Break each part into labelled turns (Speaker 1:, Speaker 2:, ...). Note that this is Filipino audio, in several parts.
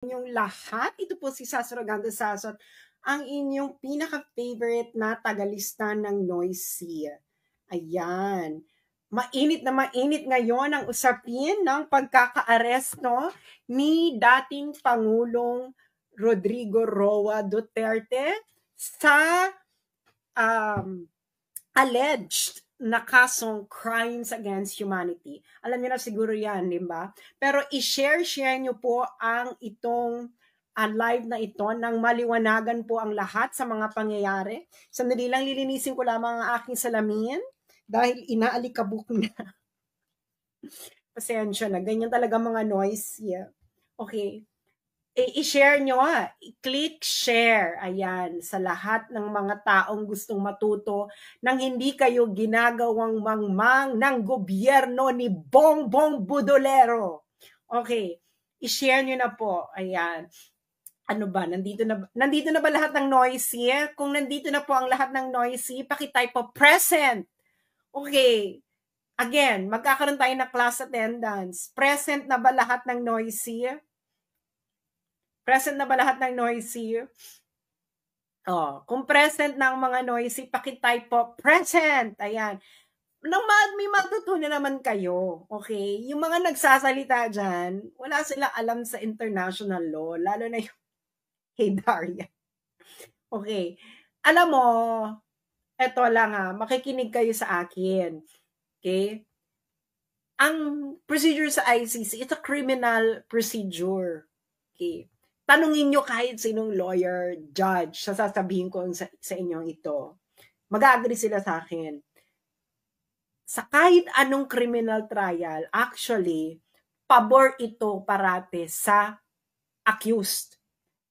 Speaker 1: inyong lahat. Ito po si Sasrogando Sasot, ang inyong pinaka-favorite na tagalista ng Noisy. Ayan. Mainit na mainit ngayon ang usapin ng pagkaka-aresto ni dating Pangulong Rodrigo Roa Duterte sa alleged na kasong crimes against humanity. Alam niyo na siguro yan, di ba? Pero i-share niyo po ang itong live na ito nang maliwanagan po ang lahat sa mga pangyayari. Sandali lang, lilinisin ko lamang ang aking salamin dahil inaalikabok na. Pasensya na, ganyan talaga mga noise. Yeah. Okay. I-share nyo, i-click share, ayan, sa lahat ng mga taong gustong matuto nang hindi kayo ginagawang mangmang ng gobyerno ni Bongbong Budolero. Okay, i-share nyo na po, ayan. Ano ba, nandito na ba lahat ng noisy? Kung nandito na po ang lahat ng noisy, pakitype po present. Okay, again, magkakaroon tayo ng class attendance. Present na ba lahat ng noisy? Present na ba lahat ng noisy? Oh, kung present ng mga noisy, pakitype po present. Ayan. Nang may matutunan naman kayo, okay? Yung mga nagsasalita dyan, wala sila alam sa international law, lalo na yung hey Daria. Okay. Alam mo, eto lang makikinig kayo sa akin. Okay? Ang procedure sa ICC, it's a criminal procedure. Okay? Tanungin nyo kahit sinong lawyer, judge, sasabihin ko sa inyong ito. Mag-agree sila sa akin. Sa kahit anong criminal trial, actually, pabor ito parate sa accused.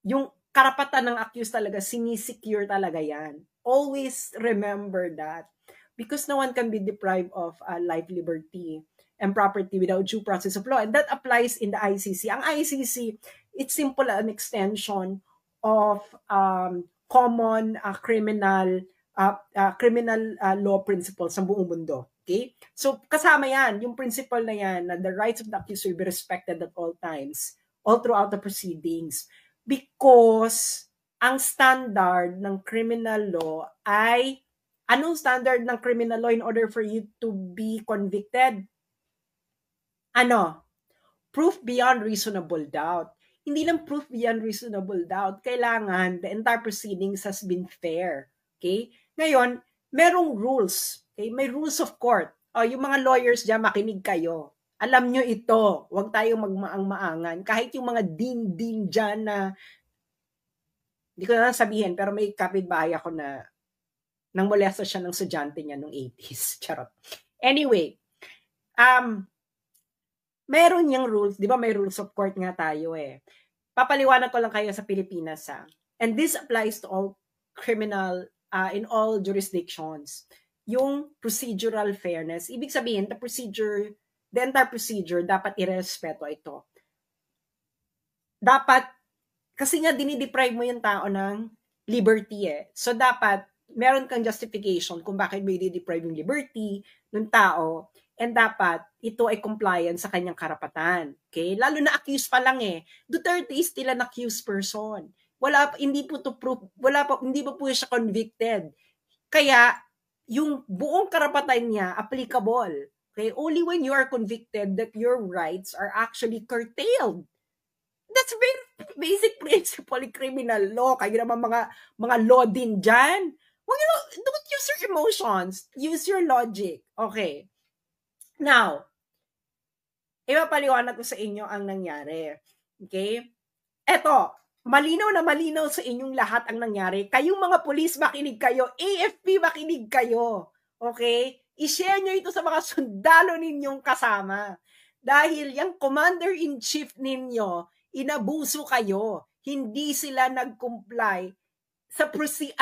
Speaker 1: Yung karapatan ng accused talaga, sinisecure talaga yan. Always remember that. Because no one can be deprived of life, liberty, and property without due process of law. And that applies in the ICC. Ang ICC, it's simple an extension of common criminal law principles sa buong mundo. Okay? So, kasama yan, yung principle na yan, na the rights of the accused will be respected at all times, all throughout the proceedings. Because ang standard ng criminal law ay, anong standard ng criminal law in order for you to be convicted? Ano? Proof beyond reasonable doubt. Hindi lang proof beyond reasonable doubt. Kailangan the entire proceedings has been fair. Okay? Ngayon, merong rules. Okay? May rules of court. O, yung mga lawyers dyan, makinig kayo. Alam nyo ito. Huwag tayong magmaang-maangan. Kahit yung mga din-din dyan na, hindi ko na sabihin, pero may kapitbahay ako na nang molesta siya ng estudyante niya nung 80s. Charot. Anyway, meron niyang rules, di ba may rules of court nga tayo eh. Papaliwanag ko lang kayo sa Pilipinas And this applies to all criminal, in all jurisdictions. Yung procedural fairness, ibig sabihin, the entire procedure, dapat irespeto ito. Dapat, kasi nga dinideprive mo yung tao ng liberty eh. So dapat, meron kang justification kung bakit may dideprive yung liberty ng tao. And dapat, ito ay compliant sa kanyang karapatan. Okay? Lalo na accused pa lang eh. Duterte is still an accused person. Hindi po to proof, hindi pa po siya convicted. Kaya, yung buong karapatan niya, applicable. Okay? Only when you are convicted that your rights are actually curtailed. That's very basic principle in criminal law. Kayo naman mga law din dyan. Don't use your emotions. Use your logic. Okay. Now, ipapaliwanag ko sa inyo ang nangyari. Okay? Eto, malinaw na malinaw sa inyong lahat ang nangyari. Kayong mga pulis, makinig kayo. AFP, makinig kayo. Okay? I-share nyo ito sa mga sundalo ninyong kasama. Dahil yung commander-in-chief ninyo, inabuso kayo. Hindi sila nag-comply sa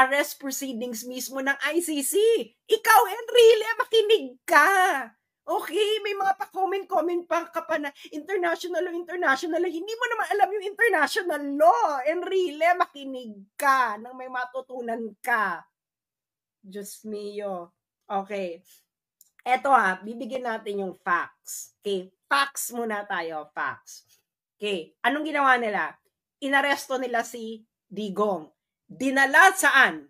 Speaker 1: arrest proceedings mismo ng ICC. Ikaw, Enrile, makinig ka. Okay, may mga pa-comment pa ka pa na international law. Hindi mo naman alam yung international law. Enrile, makinig ka nang may matutunan ka. Diyos mio. Okay. Eto bibigyan natin yung facts. Okay, facts muna tayo, facts. Okay, anong ginawa nila? inaresto nila si Digong. Dinala saan?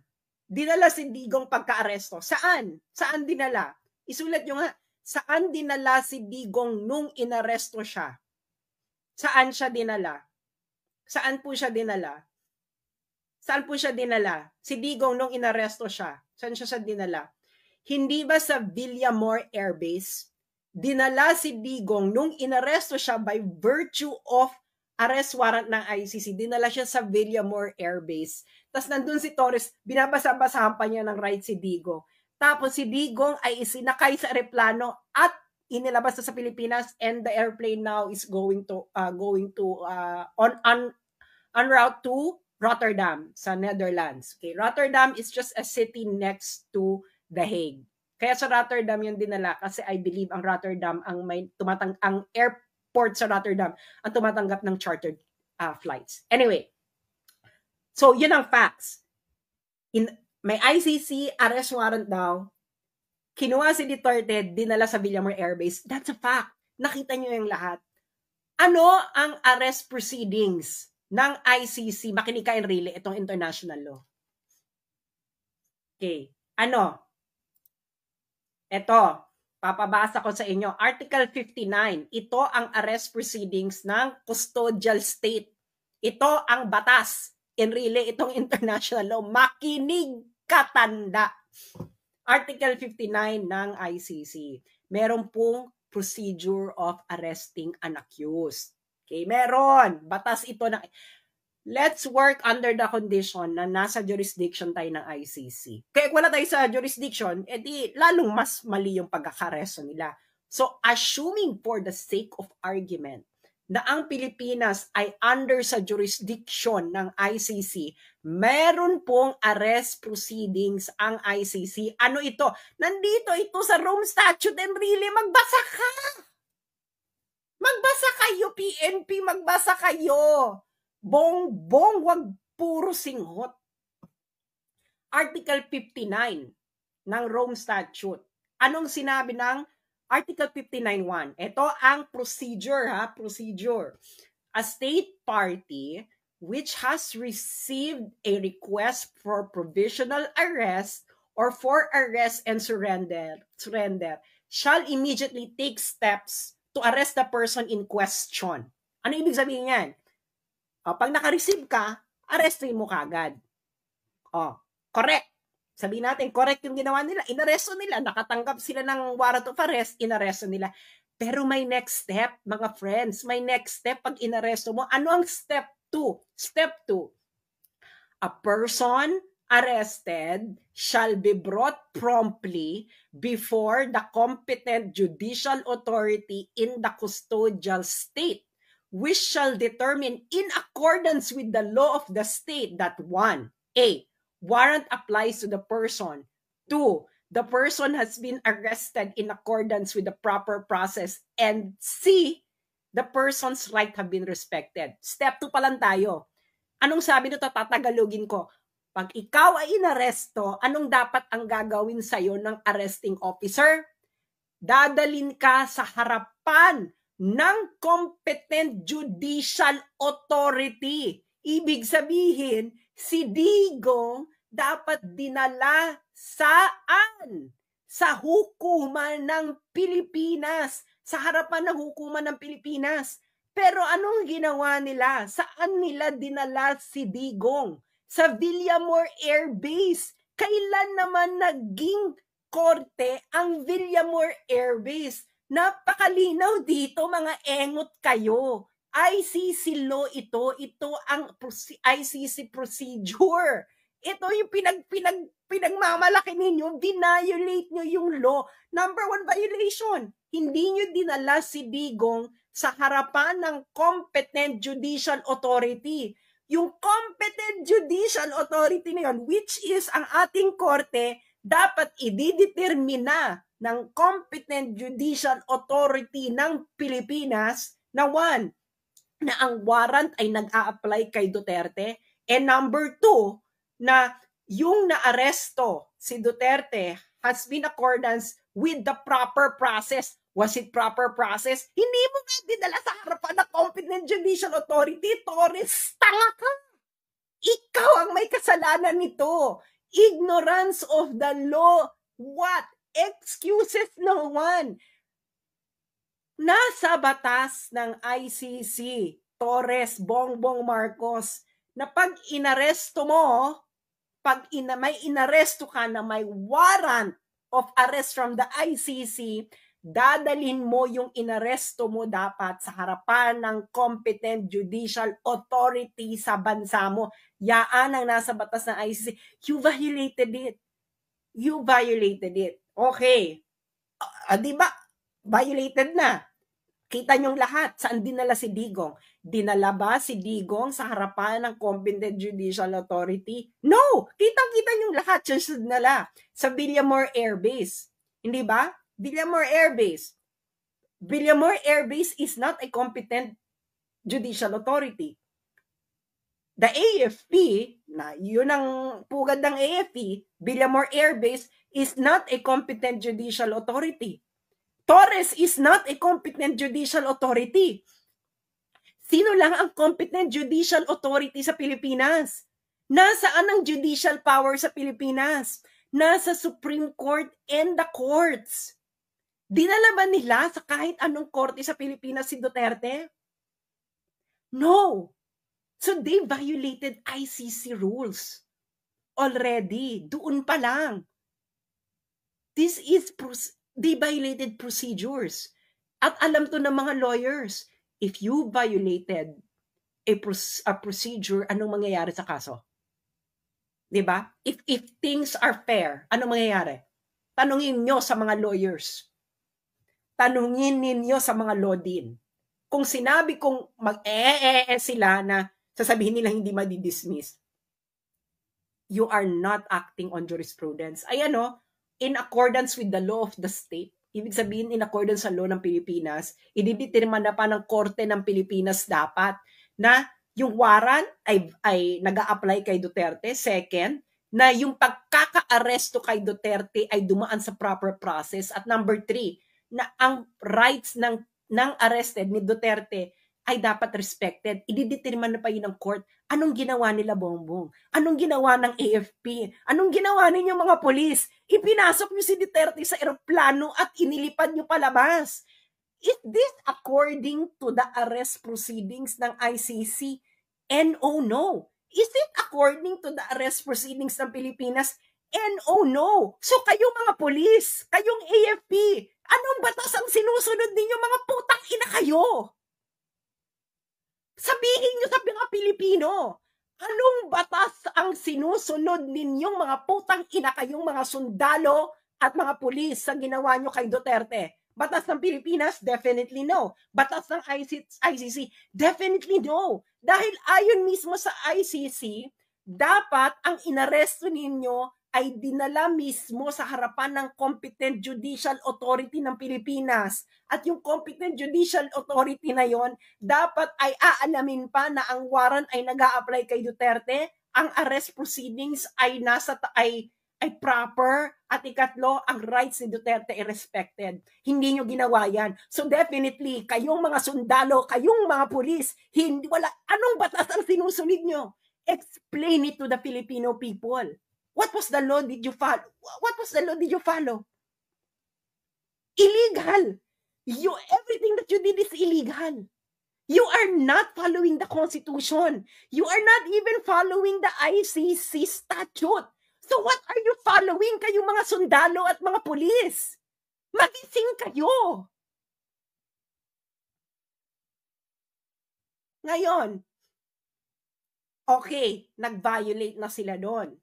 Speaker 1: Dinala si Digong pagka-aresto. Saan? Saan dinala? Isulat nyo nga, saan dinala si Digong nung inaresto siya? Saan siya dinala? Saan po siya dinala? Saan po siya dinala? Si Digong nung inaresto siya. Saan siya dinala? Hindi ba sa Villamor Air Base? Dinala si Digong nung inaresto siya by virtue of arrest warrant ng ICC. Dinala siya sa Villamor Air Base. Tapos nandun si Torres, binabasa-basahan pa niya ng right si Digong. Tapos si Digong ay isinakay sa aeroplano at inilabas sa Pilipinas, and the airplane now is going to on route to Rotterdam sa Netherlands. Okay, Rotterdam is just a city next to The Hague. Kaya sa Rotterdam yung dinala kasi I believe ang Rotterdam ang airport sa Rotterdam ang tumatanggap ng chartered flights. Anyway, so yun ang facts. May ICC arrest warrant daw. Kinuha si Duterte, dinala sa Villamor Air Base. That's a fact. Nakita nyo yung lahat. Ano ang arrest proceedings ng ICC? Makinig ka, Enrile, itong international law. Okay. Ano? Ito, papabasa ko sa inyo. Article 59. Ito ang arrest proceedings ng custodial state. Ito ang batas. Enrile, itong international law. Makinig katanda. Article 59 ng ICC. Meron pong procedure of arresting an accused. Okay, meron. Batas ito na. Let's work under the condition na nasa jurisdiction tayo ng ICC. Kaya wala tayo sa jurisdiction, edi lalong mas mali yung pagkakaresto nila. So, assuming for the sake of argument na ang Pilipinas ay under sa jurisdiction ng ICC, meron pong arrest proceedings ang ICC. Ano ito? Nandito ito sa Rome Statute, and really, magbasa ka! Magbasa kayo, PNP, magbasa kayo! Bong-bong, wag puro singhot. Article 59 ng Rome Statute. Anong sinabi ng Article 59.1? Ito ang procedure, procedure. A state party which has received a request for provisional arrest or for arrest and surrender shall immediately take steps to arrest the person in question. Ano ibig sabihin yan? Pag naka-receive ka, arrestin mo kagad. Correct. Sabihin natin, correct yung ginawa nila. Inaresto nila. Nakatanggap sila ng warrant of arrest. Inaresto nila. Pero may next step, mga friends. May next step pag inaresto mo. Ano ang step 2? Step 2. A person arrested shall be brought promptly before the competent judicial authority in the custodial state, which shall determine in accordance with the law of the state that 1. A. Warrant applies to the person. 2. The person has been arrested in accordance with the proper process. And C. The person's right have been respected. Step 2 pa lang tayo. Anong sabi nito? Tatagalogin ko. Pag ikaw ay inaresto, anong dapat ang gagawin sa'yo ng arresting officer? Dadalin ka sa harapan ng competent judicial authority. Ibig sabihin, si Digong dapat dinala saan? Sa hukuman ng Pilipinas. Sa harapan ng hukuman ng Pilipinas. Pero anong ginawa nila? Saan nila dinala si Digong? Sa Villamor Air Base. Kailan naman naging korte ang Villamor Air Base? Napakalinaw dito, mga engot kayo. ICC law ito. Ito ang ICC procedure. Ito yung pinagmamalaki ninyo. Violate nyo yung law. Number 1 violation. Hindi nyo dinala si Digong sa harapan ng competent judicial authority. Yung competent judicial authority na yun, which is ang ating korte, dapat ididetermina ng competent judicial authority ng Pilipinas na 1, na ang warrant ay nag-a-apply kay Duterte, and number 2, na yung naaresto si Duterte has been accordance with the proper process. Was it proper process? Hindi mo nga dinala sa harapan ng competent judicial authority. Torres, tanga ka! Ikaw ang may kasalanan nito. Ignorance of the law. What? Excuses no one. Nasa batas ng ICC, Torres, Bongbong Marcos, na pag inaresto mo, may inaresto ka na may warrant of arrest from the ICC, dadalhin mo yung inaresto mo dapat sa harapan ng competent judicial authority sa bansa mo. Yaan ang nasa batas ng ICC. You violated it. You violated it. Okay. Di ba? Violated na. Kita niyong lahat, saan dinala si Digong? Dinala ba si Digong sa harapan ng competent judicial authority? No! Kitang-kita niyong lahat, dinala sa Villamor Air Base. Hindi ba? Villamor Air Base. Villamor Air Base is not a competent judicial authority. The AFP, na yun ang pugad ng AFP, Villamor Air Base is not a competent judicial authority. Torres is not a competent judicial authority. Sino lang ang competent judicial authority sa Pilipinas? Nasaan ang judicial power sa Pilipinas? Nasa Supreme Court and the courts. Dinala ba nila sa kahit anong korte sa Pilipinas si Duterte? No. So they violated ICC rules already. Doon pa lang. They violated procedures. At alam to ng mga lawyers, if you violated a procedure, anong mangyayari sa kaso? Diba? If things are fair, anong mangyayari? Tanungin nyo sa mga lawyers. Tanungin ninyo sa mga law din. Kung sinabi kong sila na sasabihin nila hindi madidismiss, you are not acting on jurisprudence. Ayan o, in accordance with the law of the state, ibig sabihin in accordance sa law ng Pilipinas, ididetermina pa ng korte ng Pilipinas dapat na yung warrant ay nag-a-apply kay Duterte. Second, na yung pagkaka-aresto kay Duterte ay dumaan sa proper process. At number 3, na ang rights ng arrested ni Duterte ay dapat respected. Ididetermina pa yun ng court. Anong ginawa nila, Bongbong? Anong ginawa ng AFP? Anong ginawa ninyo mga polis? Ipinasok nyo si Duterte sa eroplano at inilipad nyo palabas. Is this according to the arrest proceedings ng ICC? No. Is it according to the arrest proceedings ng Pilipinas? No. So kayong mga polis, kayong AFP, anong batas ang sinusunod ninyo, mga putang ina kayo? Sabihin nyo sa mga Pilipino, anong batas ang sinusunod ninyong mga putang ina kayong mga sundalo at mga pulis sa ginawa nyo kay Duterte? Batas ng Pilipinas? Definitely no. Batas ng ICC? Definitely no. Dahil ayon mismo sa ICC, dapat ang inaresto ninyo ay dinala mismo sa harapan ng competent judicial authority ng Pilipinas. At yung competent judicial authority na yon, dapat ay aalamin pa na ang warrant ay nag-a-apply kay Duterte, ang arrest proceedings ay proper, at ikatlo, ang rights ni Duterte ay respected. Hindi nyo ginawa yan. So definitely, kayong mga sundalo, kayong mga pulis, anong batas ang sinusunod nyo? Explain it to the Filipino people. What was the law did you follow? What was the law did you follow? Illegal. Everything that you did is illegal. You are not following the Constitution. You are not even following the ICC statute. So what are you following, kayong mga sundalo at mga pulis? Magising kayo. Ngayon, okay, nag-violate na sila doon.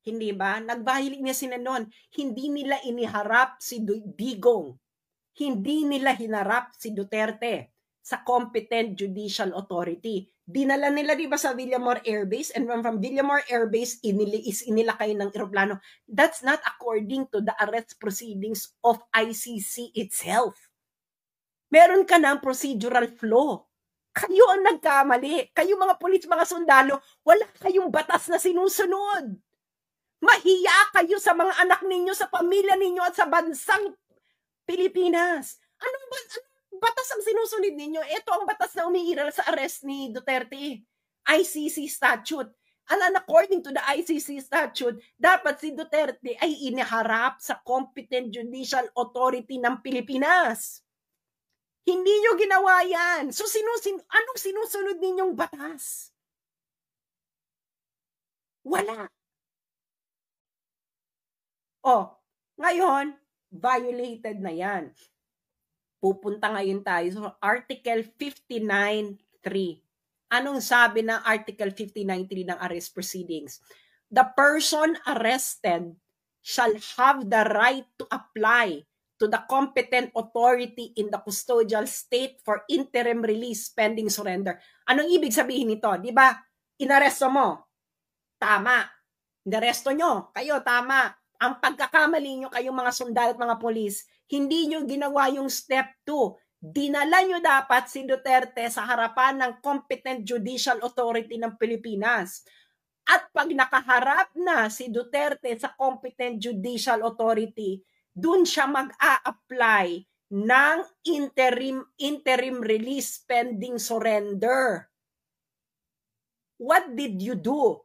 Speaker 1: Hindi ba? Nag-violate na sila noon. Hindi nila iniharap si Digong. Hindi nila hinarap si Duterte sa competent judicial authority. Dinala nila, di ba, sa Villamor Air Base, and from Villamor Air Base, inilakay ng eroplano. That's not according to the arrest proceedings of ICC itself. Meron ka ng procedural flaw. Kayo ang nagkamali. Kayo mga pulis, mga sundalo, wala kayong batas na sinusunod. Mahiya kayo sa mga anak ninyo, sa pamilya ninyo, at sa bansang Pilipinas. Anong batas ang sinusunod ninyo? Ito ang batas na umiiral sa arrest ni Duterte. ICC statute. According to the ICC statute, dapat si Duterte ay iniharap sa competent judicial authority ng Pilipinas. Hindi nyo ginawa yan. So, anong sinusunod ninyong batas? Wala. Ngayon, violated na yan. Pupunta ngayon tayo sa Article 59.3. Anong sabi ng Article 59.3 ng arrest proceedings? The person arrested shall have the right to apply to the competent authority in the custodial state for interim release pending surrender. Anong ibig sabihin nito? Di ba? Inaresto mo. Tama. Inaresto nyo. Kayo, tama. Ang pagkakamali nyo kayong mga sundalo at mga polis, hindi nyo ginawa yung step 2. Dinala nyo dapat si Duterte sa harapan ng competent judicial authority ng Pilipinas. At pag nakaharap na si Duterte sa competent judicial authority, dun siya mag-a-apply ng interim release pending surrender. What did you do?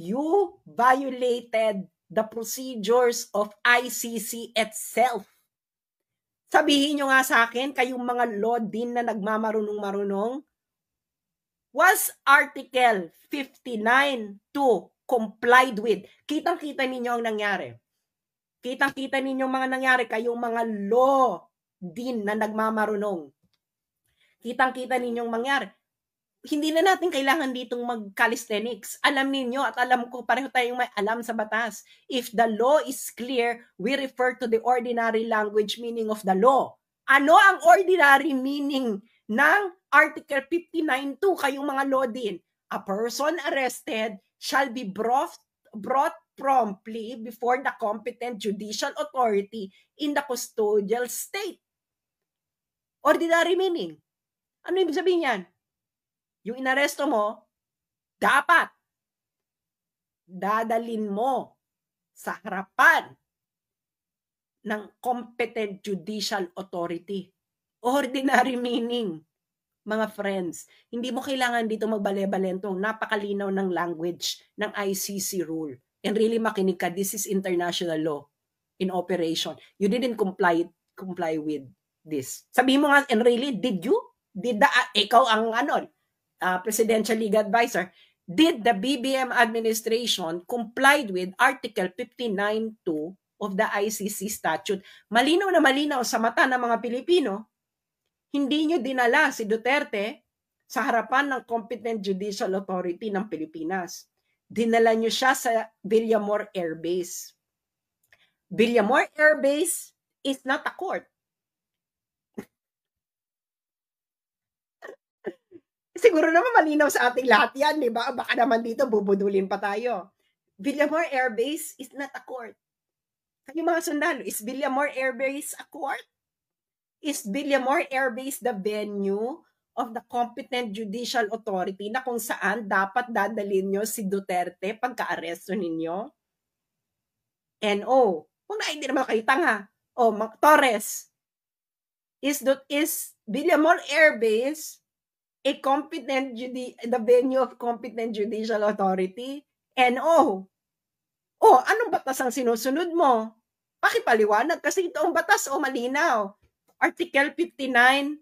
Speaker 1: You violated the procedures of ICC itself. Sabihin nyo nga sa akin, kayong mga law din na nagmamarunong-marunong, was Article 59.2 complied with? Kitang-kita ninyo ang nangyari. Kitang-kita ninyo mga nangyari, kayong mga law din na nagmamarunong. Kitang-kita ninyong mangyari. Hindi na natin kailangan ditong mag-calisthenics. Alam ninyo at alam ko, pareho tayong may alam sa batas. If the law is clear, we refer to the ordinary language meaning of the law. Ano ang ordinary meaning ng Article 59.2? Kayong mga law din. A person arrested shall be brought promptly before the competent judicial authority in the custodial state. Ordinary meaning. Ano ibig sabihin yan? Yung inaresto mo, dapat dadalin mo sa harapan ng competent judicial authority. Ordinary meaning, mga friends. Hindi mo kailangan dito magbale-balentong napakalinaw ng language ng ICC rule. And really makinig ka, this is international law in operation. You didn't comply with this. Sabihin mo nga, and really, did you? Ikaw ang presidential legal advisor, did the BBM administration complied with Article 59.2 of the ICC statute? Malinaw na malinaw sa mata ng mga Pilipino, hindi nyo dinala si Duterte sa harapan ng competent judicial authority ng Pilipinas. Dinala nyo siya sa Villamor Air Base. Villamor Air Base is not a court. Siguro naman malinaw sa ating lahat yan, di ba? Baka naman dito bubudulin pa tayo. Villamor Air Base is not a court. Kayo mga sundalo, is Villamor Air Base a court? Is Villamor Air Base the venue of the competent judicial authority na kung saan dapat dadalhin nyo si Duterte pagka-aresto ninyo? Hindi naman kayo tanga. Torres, is Villamor Air Base the venue of competent judicial authority? Anong batas ang sinusunod mo? Pakipaliwanag kasi ito ang batas malinaw. Article 59.2.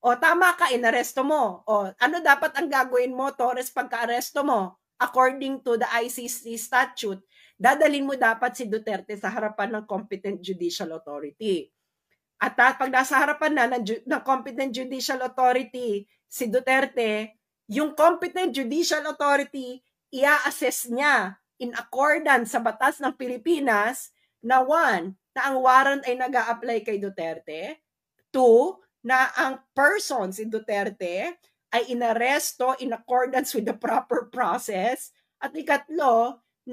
Speaker 1: Tama ka, inaresto mo. Ano dapat ang gagawin mo, Torres, pagka-aresto mo? According to the ICC statute, dadalhin mo dapat si Duterte sa harapan ng competent judicial authority. At pag nasa harapan na ng competent judicial authority si Duterte, yung competent judicial authority, i-assess niya in accordance sa batas ng Pilipinas na 1, na ang warrant ay nag-a-apply kay Duterte. 2, na ang person, si Duterte, ay inaresto in accordance with the proper process. At 3,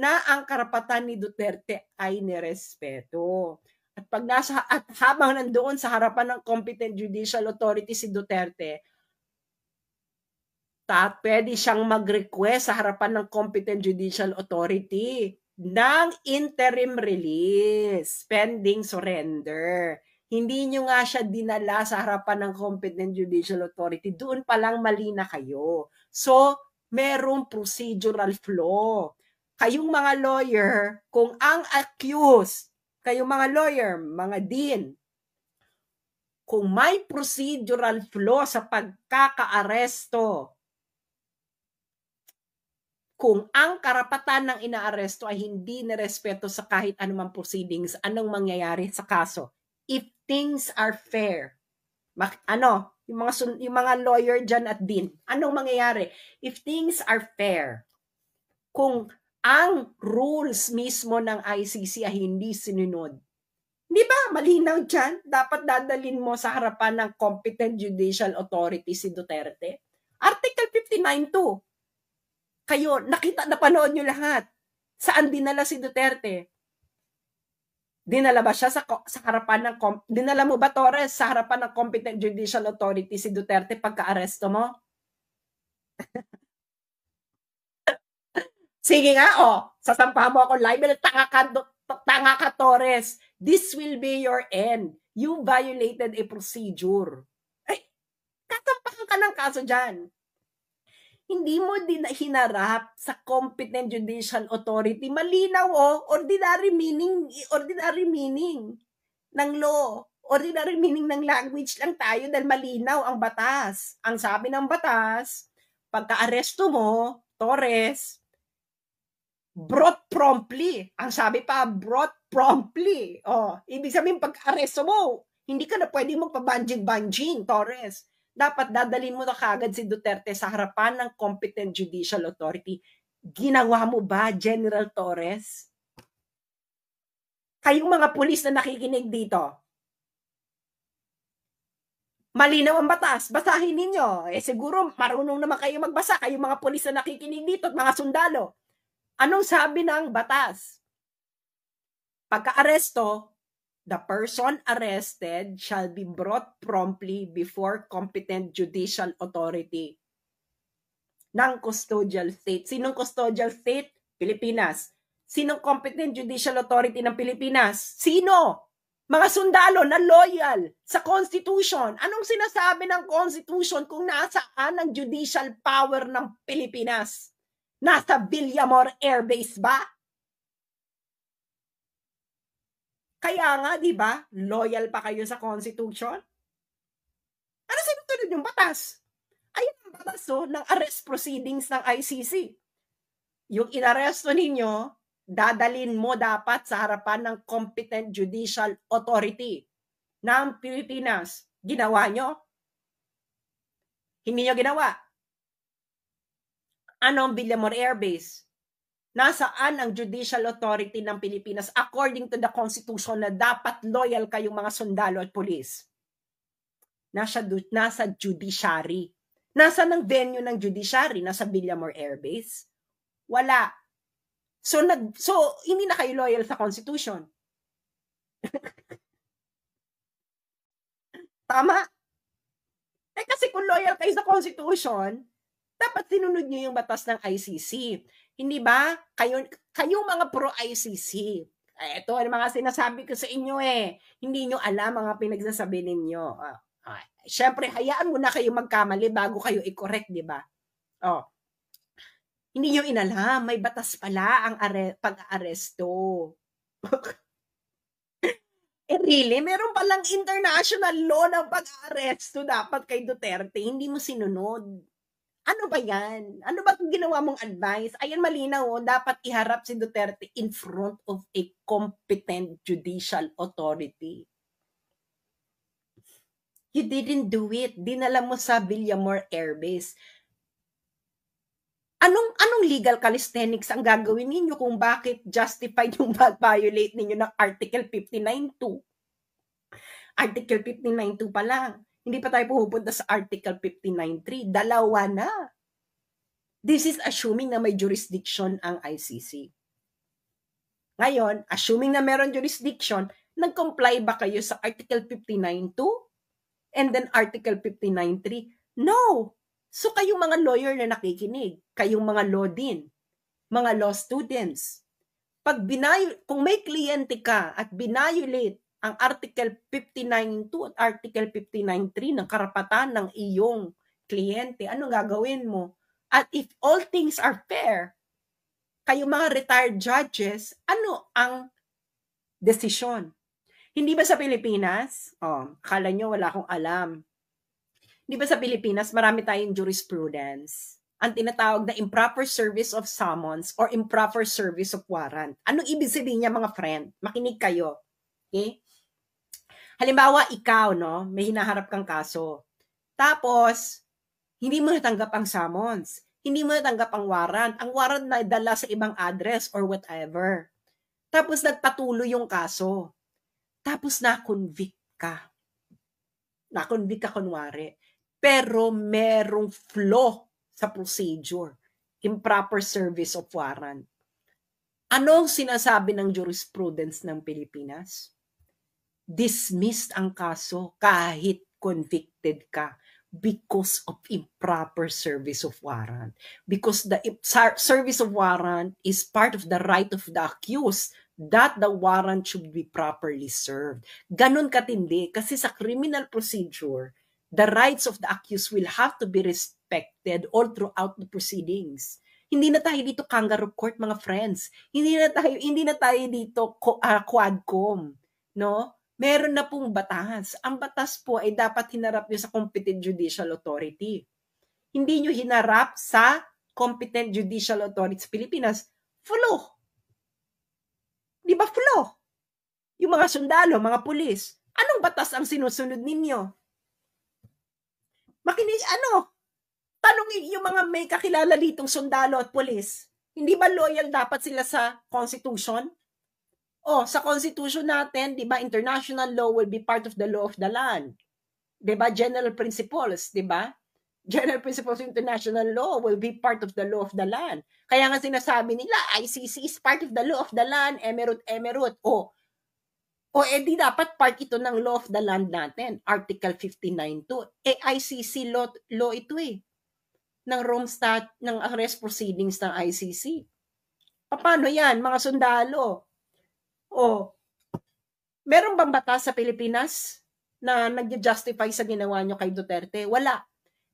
Speaker 1: na ang karapatan ni Duterte ay nirespeto. At habang nandoon sa harapan ng competent judicial authority si Duterte, pwede siyang mag-request sa harapan ng competent judicial authority ng interim release pending surrender. Hindi nyo nga siya dinala sa harapan ng competent judicial authority. Doon pa lang mali na kayo. So, merong procedural flaw. Kayong mga lawyer, kung ang accused, kayong mga lawyer, mga dean, kung may procedural flaw sa pagkakaaresto, kung ang karapatan ng inaaresto ay hindi nirespeto sa kahit anumang proceedings, anong mangyayari sa kaso? If things are fair, yung mga lawyer dyan at din, anong mangyayari? If things are fair, kung ang rules mismo ng ICC ay hindi sinunod, di ba, malinaw dyan, dapat dadalin mo sa harapan ng competent judicial authority si Duterte. Article 59.2. Kayo, napanood nyo lahat. Saan dinala si Duterte? Dinala ba siya sa harapan ng, dinala mo ba, Torres, sa harapan ng competent judicial authority si Duterte pagka-aresto mo? Sige nga, sasampahan mo ako live. Tanga ka, Torres. This will be your end. You violated a procedure. Ay, kasampahan ka ng kaso dyan. Hindi mo din hinarap sa competent judicial authority. Malinaw, ordinary meaning ng law. Ordinary meaning ng language lang tayo dahil malinaw ang batas. Ang sabi ng batas, pagka-aresto mo, Torres, brought promptly. Ang sabi pa, brought promptly. Ibig sabihin, pag-aresto mo, hindi ka na pwede magpabanjing-banjing, Torres. Dapat dadalhin mo na kagad si Duterte sa harapan ng competent judicial authority. Ginawa mo ba, General Torres? Kayong mga pulis na nakikinig dito, malinaw ang batas, basahin ninyo. Siguro marunong naman kayo magbasa, kayong mga pulis na nakikinig dito at mga sundalo. Anong sabi ng batas? Pagka-aresto, the person arrested shall be brought promptly before competent judicial authority ng custodial state. Sinong custodial state? Pilipinas. Sinong competent judicial authority ng Pilipinas? Sino? Mga sundalo na loyal sa Constitution. Anong sinasabi ng Constitution kung nasaan ang judicial power ng Pilipinas? Nasa Villamor Air Base ba? Kaya nga, di ba, loyal pa kayo sa Constitution? Ano sinusunod yung batas? Ayan ang batas ng arrest proceedings ng ICC. Yung inaresto ninyo, dadalin mo dapat sa harapan ng competent judicial authority ng Pilipinas. Ginawa nyo? Hindi nyo ginawa. Anong Villamor Air Base? Nasaan ang judicial authority ng Pilipinas according to the Constitution na dapat loyal kayong mga sundalo at pulis? Nasa judiciary. Nasaan ang venue ng judiciary? Nasa Villamor Air Base? Wala. So hindi na kayo loyal sa Constitution. Tama? Kasi kung loyal kayo sa Constitution, dapat sinunod nyo yung batas ng ICC. Hindi ba? Kayo mga pro-ICC. Ito ang mga sinasabi ko sa inyo Hindi nyo alam mga pinagsasabi ninyo. Siyempre, hayaan mo na kayo magkamali bago kayo i-correct, di ba? Hindi nyo inalam. May batas pala ang pag-aaresto. Really? Meron palang international law ng pag-aaresto dapat kay Duterte. Hindi mo sinunod. Ano ba yan? Ano ba kung ginawa mong advice? Ayan, malinaw, dapat iharap si Duterte in front of a competent judicial authority. You didn't do it. Dinala mo sa Villamor Air Base. Anong legal calisthenics ang gagawin ninyo kung bakit justified yung violate ninyo ng Article 59.2? Article 59.2 pa lang. Hindi pa tayo pupunta sa Article 59.3. Dalawa na. This is assuming na may jurisdiction ang ICC. Ngayon, assuming na meron jurisdiction, nag-comply ba kayo sa Article 59.2 and then Article 59.3? No! So kayong mga lawyer na nakikinig, kayong mga law din, mga law students, kung may kliyente ka at binayolate ang Article 59.2 at Article 59.3 ng karapatan ng iyong kliyente. Ano gagawin mo? At if all things are fair, kayo mga retired judges, ano ang desisyon? Hindi ba sa Pilipinas? Akala nyo wala akong alam. Hindi ba sa Pilipinas marami tayong jurisprudence? Ang tinatawag na improper service of summons or improper service of warrant. Anong ibig sabihin niya, mga friend? Makinig kayo. Okay? Halimbawa, ikaw, no, may hinaharap kang kaso. Tapos, hindi mo natanggap ang summons. Hindi mo natanggap ang warrant. Ang warrant na dala sa ibang address or whatever. Tapos, nagpatuloy yung kaso. Tapos, na-convict ka. Na-convict ka kunwari. Pero, merong flaw sa procedure. Improper service of warrant. Anong sinasabi ng jurisprudence ng Pilipinas? Dismissed ang kaso kahit convicted ka because of improper service of warrant. Because the service of warrant is part of the right of the accused that the warrant should be properly served. Ganon katindi kasi sa criminal procedure, the rights of the accused will have to be respected all throughout the proceedings. Hindi na tayo dito kangaroo court, mga friends. Hindi na tayo dito quadcom, no? Meron na pong batas. Ang batas po ay dapat hinarap nyo sa competent judicial authority. Hindi nyo hinarap sa competent judicial authority sa Pilipinas. Flaw. Di ba flaw? Yung mga sundalo, mga pulis, anong batas ang sinusunod ninyo? Makinig, tanongin yung mga may kakilala ditong sundalo at pulis. Hindi ba loyal dapat sila sa Constitution? Sa Constitution natin, di ba, international law will be part of the law of the land. Di ba, general principles, di ba? General principles of international law will be part of the law of the land. Kaya nga sinasabi nila, ICC is part of the law of the land, emerald. Di dapat part ito ng law of the land natin, Article 59.2. ICC law ito ng Rome ng arrest proceedings ng ICC. Paano yan, mga sundalo? Meron bang batas sa Pilipinas na nag-justify sa ginawa nyo kay Duterte? Wala.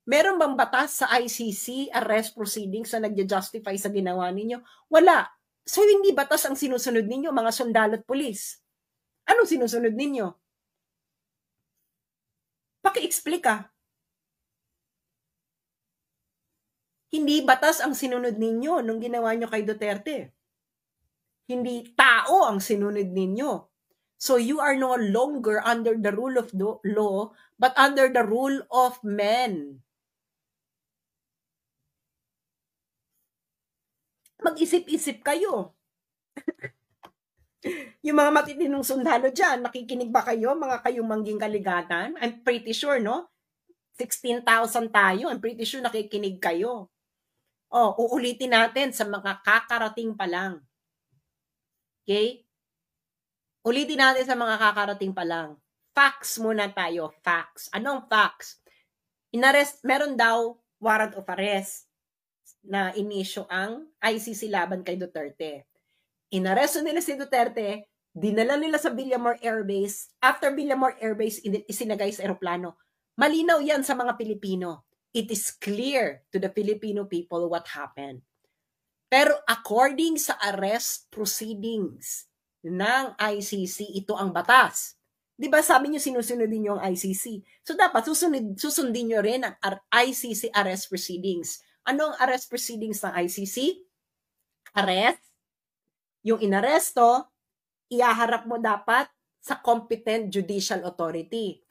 Speaker 1: Meron bang batas sa ICC arrest proceedings na nag-justify sa ginawa ninyo? Wala. So, hindi batas ang sinusunod ninyo, mga sundalo at pulis. Anong sinusunod ninyo? Paki-explica. Hindi batas ang sinunod ninyo nung ginawa nyo kay Duterte. Hindi tao ang sinunod ninyo. So you are no longer under the rule of the law, but under the rule of men. Mag-isip-isip kayo. Yung mga matitinong sundalo dyan, nakikinig ba kayo, mga kayong mangging kaligatan? I'm pretty sure, no? 16,000 tayo. I'm pretty sure nakikinig kayo. Uulitin natin sa mga kakarating pa lang. Okay? Ulitin natin sa mga kakarating pa lang. Facts muna tayo. Facts. Anong facts? Meron daw warrant of arrest na inisyo ang ICC laban kay Duterte. Inaresto nila si Duterte, dinala nila sa Villamor Air Base. After Villamor Air Base, isinagay sa aeroplano. Malinaw yan sa mga Pilipino. It is clear to the Filipino people what happened. Pero according sa arrest proceedings ng ICC, ito ang batas. Di ba sabi niyo sinusunod niyo ang ICC? So dapat susundin niyo rin ang ICC arrest proceedings. Ano ang arrest proceedings ng ICC? Arrest. Yung inaresto, iaharap mo dapat sa competent judicial authority.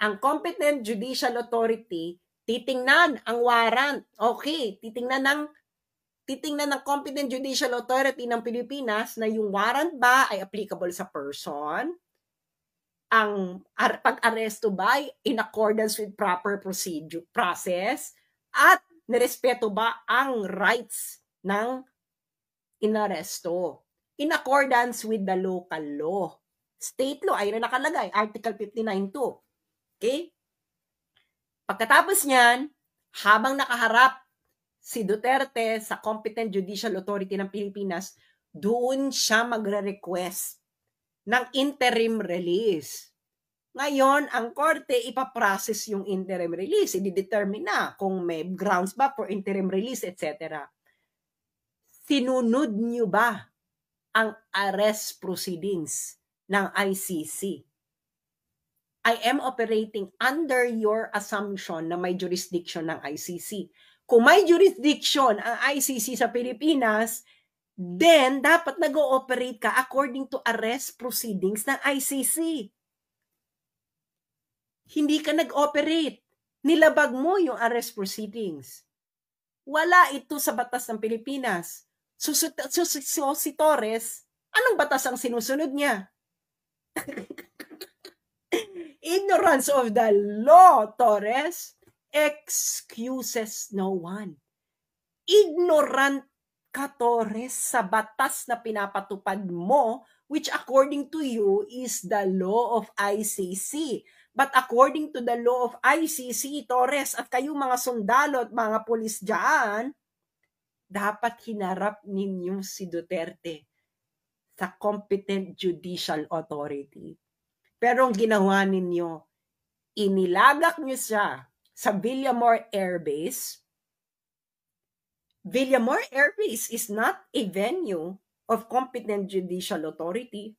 Speaker 1: Ang competent judicial authority, titingnan ang warrant. Okay, titingnan ng competent judicial authority ng Pilipinas na yung warrant ba ay applicable sa person, ang pag-aresto ba ay in accordance with proper process, at nirespeto ba ang rights ng inaresto in accordance with the local law. State law ay nakalagay, Article 59.2. Okay? Pagkatapos niyan, habang nakaharap si Duterte sa competent judicial authority ng Pilipinas, doon siya magre-request ng interim release. Ngayon, ang korte ipaprocess yung interim release. I-determine na kung may grounds ba for interim release, etc. Sinunod nyo ba ang arrest proceedings ng ICC? I am operating under your assumption na may jurisdiction ng ICC. Kung may jurisdiction ang ICC sa Pilipinas, then dapat nag-ooperate ka according to arrest proceedings ng ICC. Hindi ka nag-operate. Nilabag mo yung arrest proceedings. Wala ito sa batas ng Pilipinas. So si Torres, anong batas ang sinusunod niya? Ignorance of the law, Torres, excuses no one. Ignorant ka, Torres, sa batas na pinapatupad mo, which according to you is the law of ICC. But according to the law of ICC, Torres, at kayo mga sundalo at mga pulis dyan, dapat hinarap ninyo si Duterte sa competent judicial authority. Pero ang ginawa ninyo, inilagak nyo siya sa Villamor Air Base. Villamor Air Base is not a venue of competent judicial authority.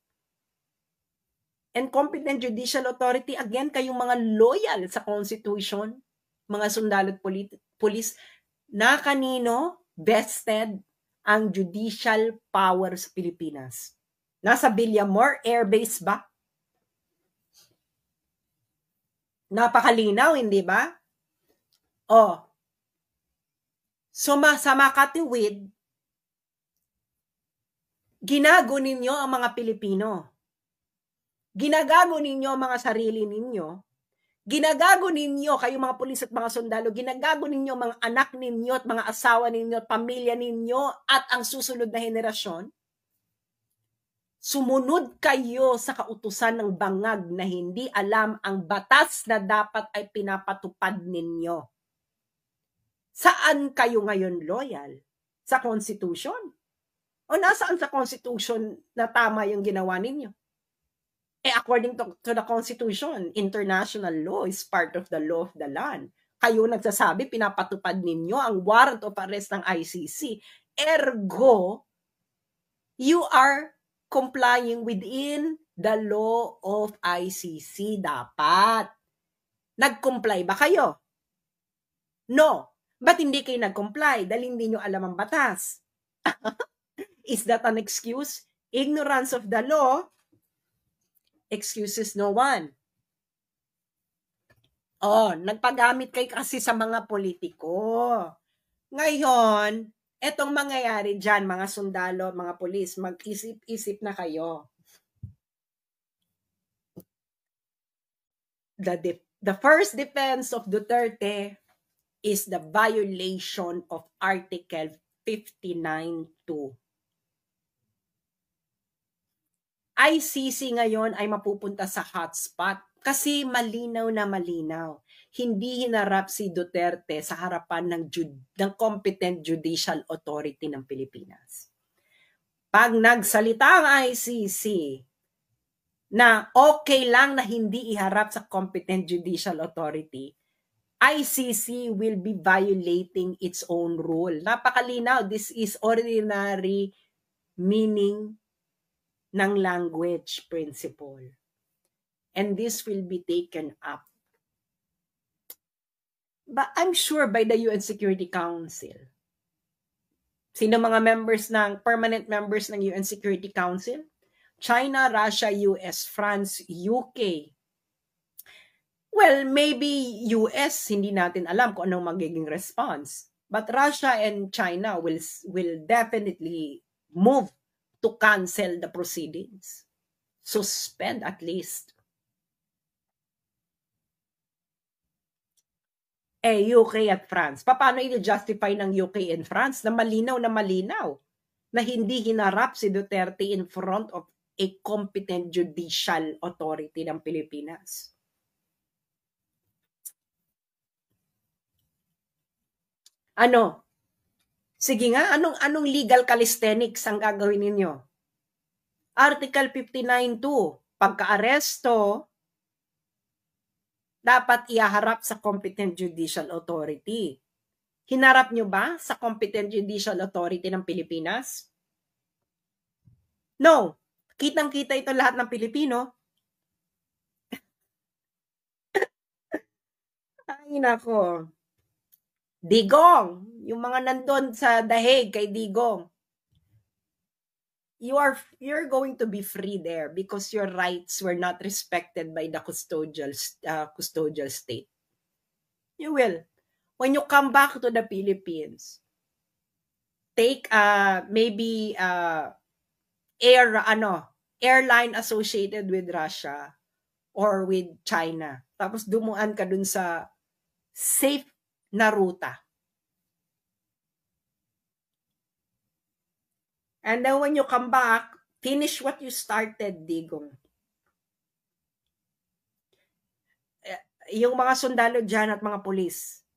Speaker 1: And competent judicial authority, again, kayong mga loyal sa Constitution, mga sundalo at pulis, na kanino vested ang judicial power sa Pilipinas? Nasa Villamor Air Base ba? Napakalinaw, hindi ba? Oh. So, sa makatiwid, ginago ninyo ang mga Pilipino. Ginagago ninyo ang mga sarili ninyo. Ginagago ninyo, kayo mga pulis at mga sundalo, ginagago ninyo mga anak ninyo at mga asawa ninyo at pamilya ninyo at ang susunod na henerasyon. Sumunod kayo sa kautusan ng bangag na hindi alam ang batas na dapat ay pinapatupad ninyo. Saan kayo ngayon loyal? Sa Constitution? O nasaan sa Constitution na tama yung ginawa ninyo? According to the Constitution, international law is part of the law of the land. Kayo nagsasabi, pinapatupad ninyo ang warrant of arrest ng ICC. Ergo, you are complying within the law of ICC. Dapat. Nag-comply ba kayo? No. Ba't hindi kayo nag-comply? Dahil hindi nyo alam ang batas. Is that an excuse? Ignorance of the law excuses no one. Oh, nagpagamit kayo kasi sa mga politiko. Ngayon, etong mangyayari dyan, mga sundalo, mga pulis, mag-isip-isip na kayo. The first defense of Duterte is the violation of Article 59.2. ICC ngayon ay mapupunta sa hotspot kasi malinaw na malinaw. Hindi hinarap si Duterte sa harapan ng competent judicial authority ng Pilipinas. Pag nagsalita ang ICC na okay lang na hindi iharap sa competent judicial authority, ICC will be violating its own rule. Napakalinaw, this is ordinary meaning ng language principle. And this will be taken up. But I'm sure by the UN Security Council. Sino mga permanent members ng UN Security Council? China, Russia, US, France, UK. Well, maybe US, hindi natin alam kung anong magiging response. But Russia and China will definitely move to cancel the proceedings. Suspend at least. UK at France. Paano i-justify ng UK and France na malinaw na hindi hinarap si Duterte in front of a competent judicial authority ng Pilipinas? Sige nga, anong legal calisthenics ang gagawin ninyo? Article 59.2, pagka-aresto, dapat ihaharap sa competent judicial authority. Hinarap nyo ba sa competent judicial authority ng Pilipinas? No. Kitang-kita ito lahat ng Pilipino. Ay, nako. Digong, yung mga nandun sa The Hague kay Digong, you're going to be free there because your rights were not respected by the custodial state. You will. When you come back to the Philippines, take maybe airline associated with Russia or with China. Tapos dumuan ka dun sa safe na ruta. And then when you come back, finish what you started, Digong. Yung mga sundalo dyan at mga pulis,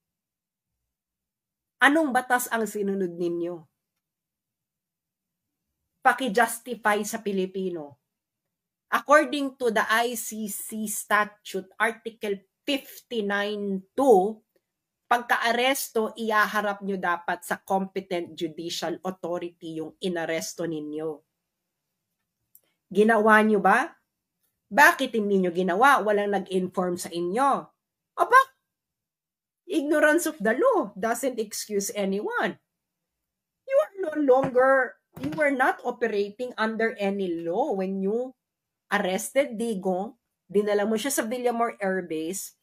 Speaker 1: anong batas ang sinunod ninyo? Paki-justify sa Pilipino. According to the ICC statute, Article 59.2, pagka-aresto, iyaharap nyo dapat sa competent judicial authority yung inaresto ninyo. Ginawa nyo ba? Bakit hindi nyo ginawa? Walang nag-inform sa inyo. Aba, ignorance of the law doesn't excuse anyone. You were not operating under any law when you arrested Digong, dinala mo siya sa Villamor Air Base,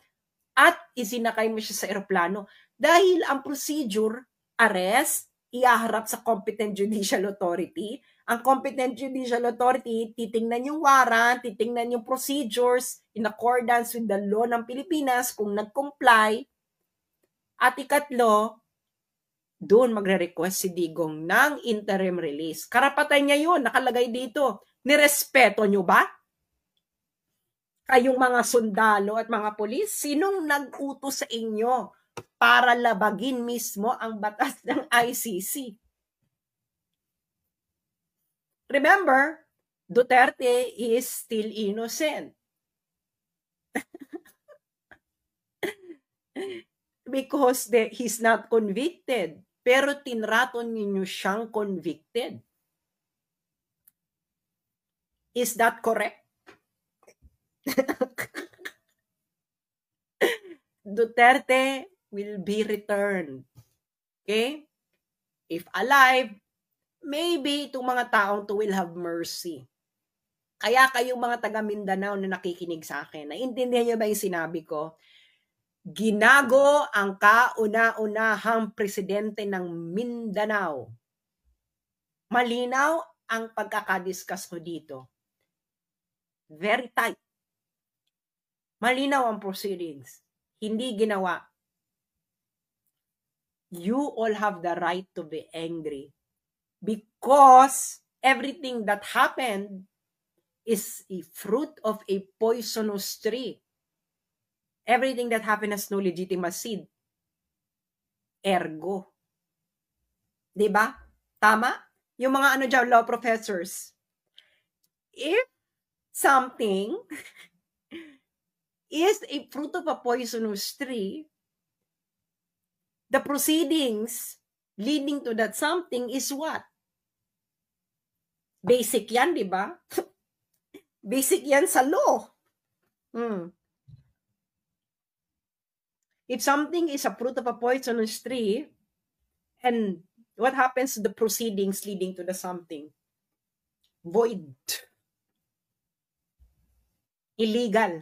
Speaker 1: at isinakay mo siya sa eroplano dahil ang procedure, arrest, ihaharap sa competent judicial authority. Ang competent judicial authority, titingnan yung warrant, titingnan yung procedures in accordance with the law ng Pilipinas kung nag-comply. At ikatlo, doon magre-request si Digong ng interim release. Karapatan niya yun, nakalagay dito. Nirespeto nyo ba? Kayong mga sundalo at mga pulis, sinong nag-utos sa inyo para labagin mismo ang batas ng ICC? Remember, Duterte is still innocent. Because he's not convicted. Pero tinraton ninyo siyang convicted. Is that correct? Duterte will be returned. Okay? If alive, maybe itong mga taong to will have mercy. Kaya kayong mga taga Mindanao na nakikinig sa akin, naiintindihan niyo ba yung sinabi ko? Ginago ang kauna-unahang presidente ng Mindanao. Malinaw ang pagkakadiscuss ko dito. Very tight. Malinaw ang proceedings. Hindi ginawa. You all have the right to be angry because everything that happened is a fruit of a poisonous tree. Everything that happened has no legitimacy. Ergo. Diba? Tama? Yung mga dyan, law professors. If something is a fruit of a poisonous tree, the proceedings leading to that something is what? Basic yan, di ba? Basic yan sa law. If something is a fruit of a poisonous tree, and what happens to the proceedings leading to the something? Void. Illegal.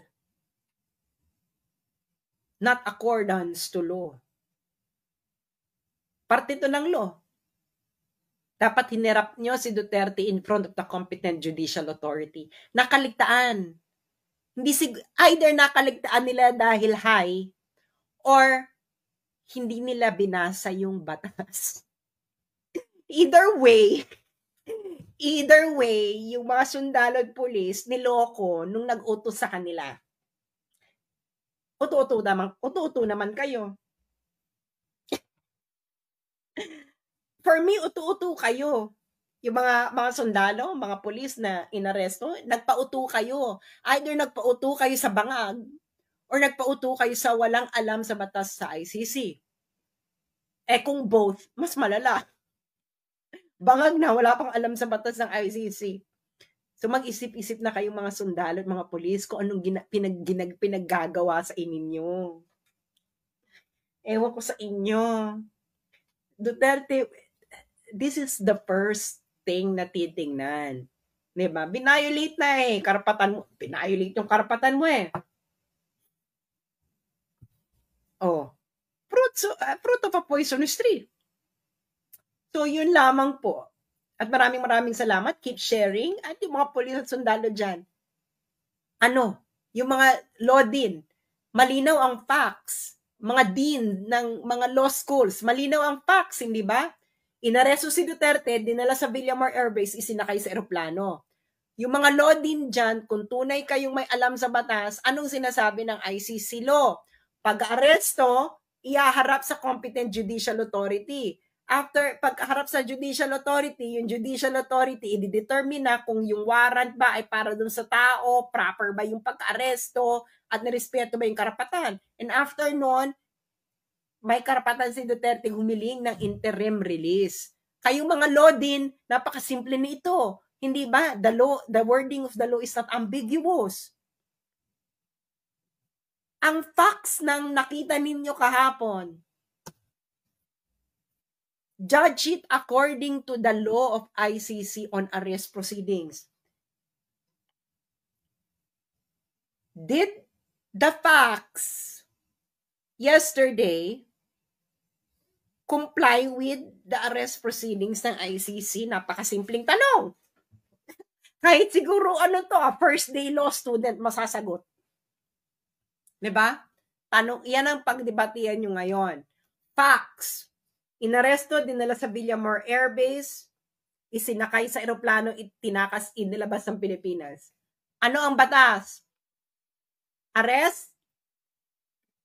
Speaker 1: Not accordance to law. Parte ito ng law. Dapat hinirap nyo si Duterte in front of the competent judicial authority. Nakaligtaan. Either nakaligtaan nila dahil high or hindi nila binasa yung batas. Either way, yung mga sundalo at pulis niloko nung nag-utos sa kanila. Uto-uto naman kayo. For me, uto-uto kayo. Yung mga sundalo, mga pulis na inaresto, nagpauto kayo. Either nagpauto kayo sa bangag or nagpauto kayo sa walang alam sa batas sa ICC. Kung both, mas malala. Bangag na, wala pang alam sa batas ng ICC. So mag-isip-isip na kayong mga sundalo at mga pulis kung anong pinaggagawa sa ininyo. Ewan ko sa inyo. Duterte, this is the first thing na titingnan. Diba? Binayolate na karapatan mo. Binayolate yung karapatan mo fruit of a poisonous tree. So, yun lamang po. At maraming salamat. Keep sharing. At yung mga pulis at sundalo dyan, yung mga law din, malinaw ang facts. Mga dean ng mga law schools, malinaw ang facts, hindi ba? Inaresto si Duterte, dinala sa Villamor Air Base, isinakay sa eroplano. Yung mga law din dyan, kung tunay kayong may alam sa batas, anong sinasabi ng ICC law? Pag-aresto, ihaharap sa competent judicial authority. After pagharap sa judicial authority, yung judicial authority i-determine na kung yung warrant ba ay para dun sa tao, proper ba yung pag-aresto, at nirespeto ba yung karapatan. And after nun, may karapatan si Duterte humiling ng interim release. Kayong mga law din, napakasimple nito. Hindi ba? The wording of the law is not ambiguous. Ang facts ng nakita ninyo kahapon, judge it according to the law of ICC on arrest proceedings. Did the facts yesterday comply with the arrest proceedings ng ICC? Napakasimpleng tanong. Kahit siguro first day law student masasagot. Diba? Tanong, yan ang pagdebatihan nyo ngayon. Facts. Inaresto, dinala sa Villamor Air Base, isinakay sa eroplano, itinakas, inilabas ng Pilipinas. Ano ang batas? Arrest,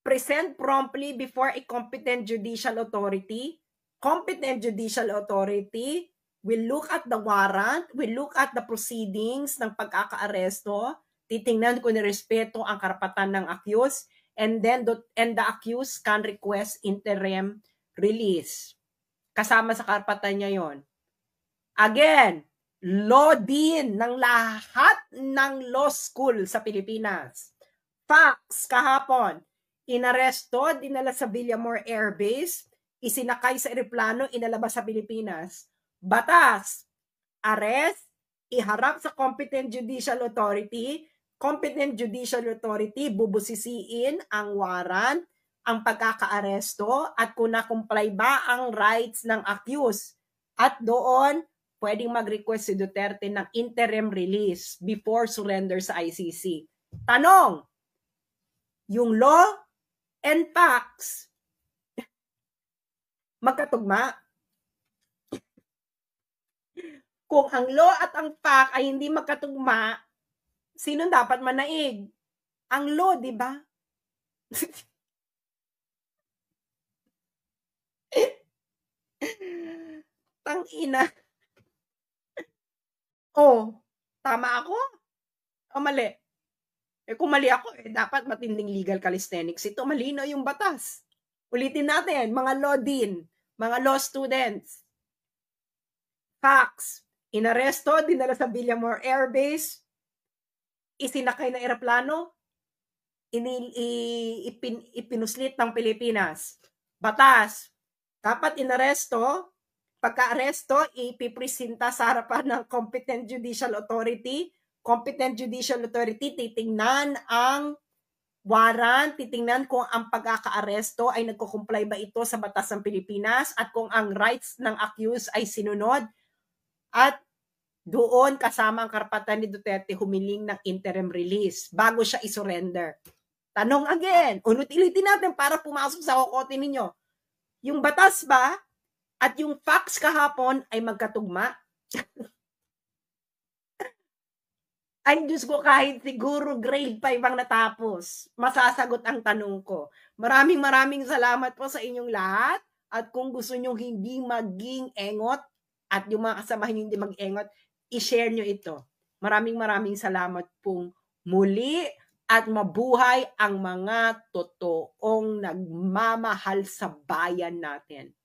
Speaker 1: present promptly before a competent judicial authority. Competent judicial authority will look at the warrant, will look at the proceedings ng pagkakaaresto, titingnan kung nirespeto ang karapatan ng accused, and the accused can request interim release. Kasama sa karapatan niya yon. Again, law din ng lahat ng law school sa Pilipinas. Facts kahapon, inaresto, dinala sa Villamor Air Base, isinakay sa eroplano, inalabas sa Pilipinas. Batas, arrest, iharap sa competent judicial authority, bubusisiin ang warrant, ang pagkakaaresto, at kung na-comply ba ang rights ng accused. At doon, pwedeng mag-request si Duterte ng interim release before surrender sa ICC. Tanong, yung law and facts, magkatugma? Kung ang law at ang fact ay hindi magkatugma, sino dapat manaig? Ang law, di ba? Tangina. Tama ako? O mali? Kung mali ako, dapat matinding legal calisthenics ito. Malino yung batas. Ulitin natin, mga law din, mga law students. Facts. Inaresto, dinala sa Villamor Air Base, isinakay ng eroplano, ipinuslit ng Pilipinas. Batas. Dapat inaresto, pagka-aresto, ipipresenta sa harapan ng competent judicial authority. Competent judicial authority, titingnan ang warrant, titingnan kung ang pagkaka-aresto ay nagko-comply ba ito sa batas ng Pilipinas at kung ang rights ng accused ay sinunod. At doon kasama ang karapatan ni Duterte humiling ng interim release bago siya isurrender. Tanong again, ulit-ulitin natin para pumasok sa kokote ninyo. Yung batas ba at yung facts kahapon ay magkatugma? Ay, Diyos ko, kahit siguro grade 5 ang natapos, masasagot ang tanong ko. Maraming salamat po sa inyong lahat. At kung gusto nyo hindi maging engot, at yung mga kasamahan nyo hindi mag-engot, i-share nyo ito. Maraming salamat pong muli at mabuhay ang mga totoong nagmamahal sa bayan natin.